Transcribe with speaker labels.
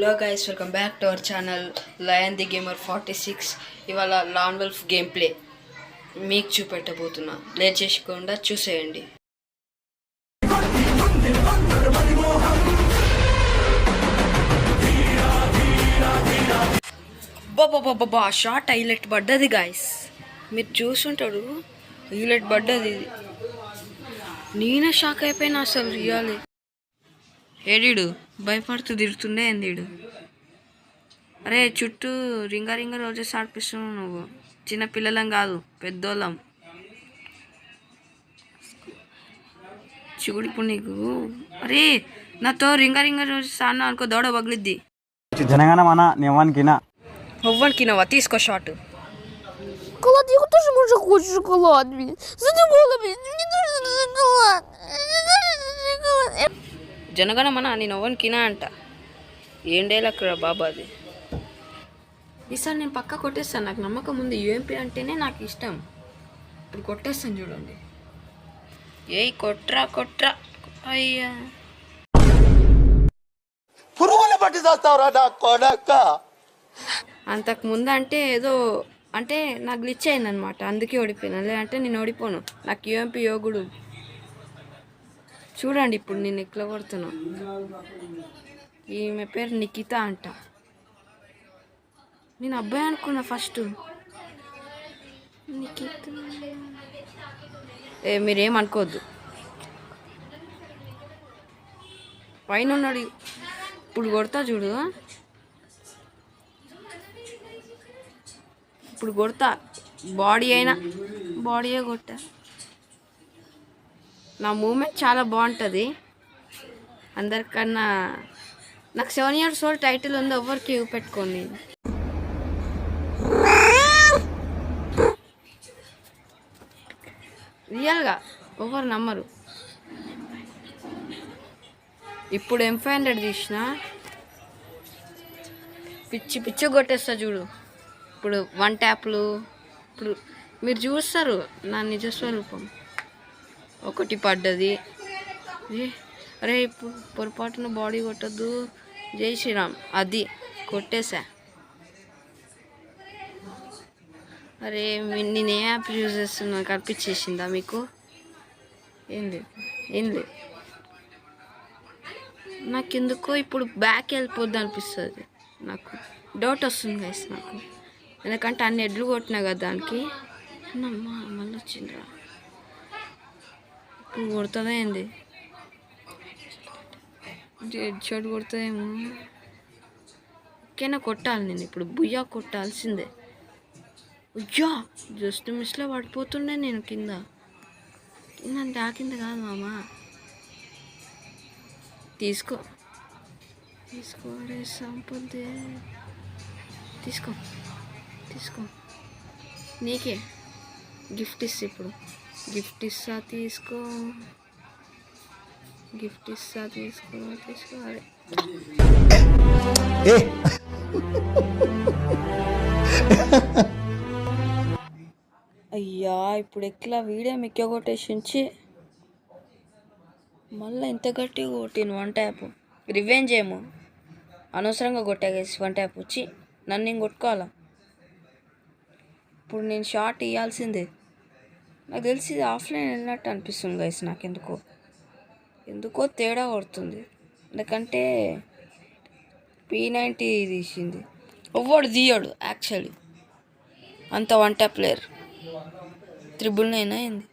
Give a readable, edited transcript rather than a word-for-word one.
Speaker 1: Hello guys, welcome back to our channel lion the gamer 46. ఇవాళ lawn wolf game play మీకు చూపెట్టబోతున్నా. Late చేయకుండా చూసేయండి. బాబా short highlight పడ్డది guys, మీరు చూసుంటారు. హైలైట్ పడ్డది. నేనే షాక్ అయిపోయినా అసలు. రియాలి ఏడీడు భయపడుతూ తిరుగుతుండే ఏందీడు. అరే చుట్టూ రింగ రోజెస్ ఆడిపిస్తున్నావు నువ్వు. చిన్నపిల్లలం కాదు, పెద్దోళ్ళం. చూడు ఇప్పుడు నీకు. అరే నాతో రింగ రోజెస్ ఆడినా అనుకో, దౌడ పగిలిద్ది. ఎవ్వనికినవా? తీసుకో షాట్.
Speaker 2: Шоколад, я тоже уже хочу шоколад. Задумала, мне нужен шоколад.
Speaker 1: జనగణమన నేను ఎవ్వనికినా అంట. ఏం డైలాగ్ రా బాబా అది. ఈసారి నేను పక్కా కొట్టేస్తాను, నాకు నమ్మకం ఉంది. యూఎంపీ అంటేనే నాకు ఇష్టం. ఇప్పుడు కొట్టేస్తాను చూడండి. ఏయ్ కొట్రా. అయ్యా అంతకుముందు అంటే ఏదో అంటే నాకు గ్లిచ్ అయింది అనమాట, అందుకే ఓడిపోయినా. లేదంటే నేను ఓడిపోను. నాకు యూఎంపీ యోగుడు. చూడండి ఇప్పుడు నేను ఎట్లా కొడుతున్నా. ఈమె పేరు నిఖిత అంట. నేను అబ్బాయి అనుకున్నా ఫస్ట్. నిఖిత మీరేమనుకోవద్దు. పైన ఉన్నాడు. ఇప్పుడు కొడతా చూడు. ఇప్పుడు కొడతా. బాడీయే కొట్టా. నా మూమెంట్ చాలా బాగుంటుంది అందరికన్నా. నాకు 7 years old టైటిల్ ఉంది, ఎవరికి పెట్టుకోండి. రియల్గా ఎవరు నమ్మరు. ఇప్పుడు M500 తీసిన పిచ్చి కొట్టేస్తా చూడు. ఇప్పుడు 1 ట్యాప్లు. ఇప్పుడు మీరు చూస్తారు నా నిజస్వరూపం. ఒకటి పడ్డది. అరే ఇప్పుడు పొరపాటున బాడీ కొట్టద్దు. జై శ్రీరామ్. అది కొట్టేసా. అరే నేను ఏ యాప్ యూజ్ చేస్తున్నా కనిపించేసిందా మీకు? ఏం లేదు. నాకు ఎందుకో ఇప్పుడు బ్యాక్ వెళ్ళిపోద్ది అనిపిస్తుంది. నాకు డౌట్ వస్తుంది గైస్ నాకు. ఎందుకంటే అన్ని ఎడ్లు కొట్టినా కదా దానికి. మళ్ళీ వచ్చిందిరా. ఇప్పుడు కొడుతుందా ఏంది? హెడ్ షాట్ కొడుతుందేమో. ఓకేనా, కొట్టాలి నేను ఇప్పుడు. బుయ్యా కొట్టాల్సిందే. అయ్యా జస్ట్ మిస్లో పడిపోతుండే నేను కింద. అంటే ఆ కింద కాదు మామా. తీసుకోడే సంపదే. తీసుకో నీకే గిఫ్ట్ ఇస్తా. ఇప్పుడు గిఫ్ట్ ఇస్తా, తీసుకో. అరే అయ్యా ఇప్పుడు ఎట్లా వీడియో మిక్క కొట్టేసించి మళ్ళీ ఇంత గట్టిగా కొట్టిను. 1 ట్యాప్ రివెంజ్ ఏమో. అనవసరంగా కొట్టాగేసి 1 ట్యాప్ వచ్చి నన్ను నేను కొట్టుకోవాలా. ఇప్పుడు నేను షాట్ ఇవ్వాల్సిందే. నాకు తెలిసి ఇది ఆఫ్లైన్ వెళ్ళినట్టు అనిపిస్తుంది గైస్. నాకు ఎందుకో తేడా కొడుతుంది. ఎందుకంటే P90 తీసింది. ఎవ్వడు తీయడు యాక్చువల్లీ. అంత 1 ట్యాప్ ప్లేయర్. 999 అయింది.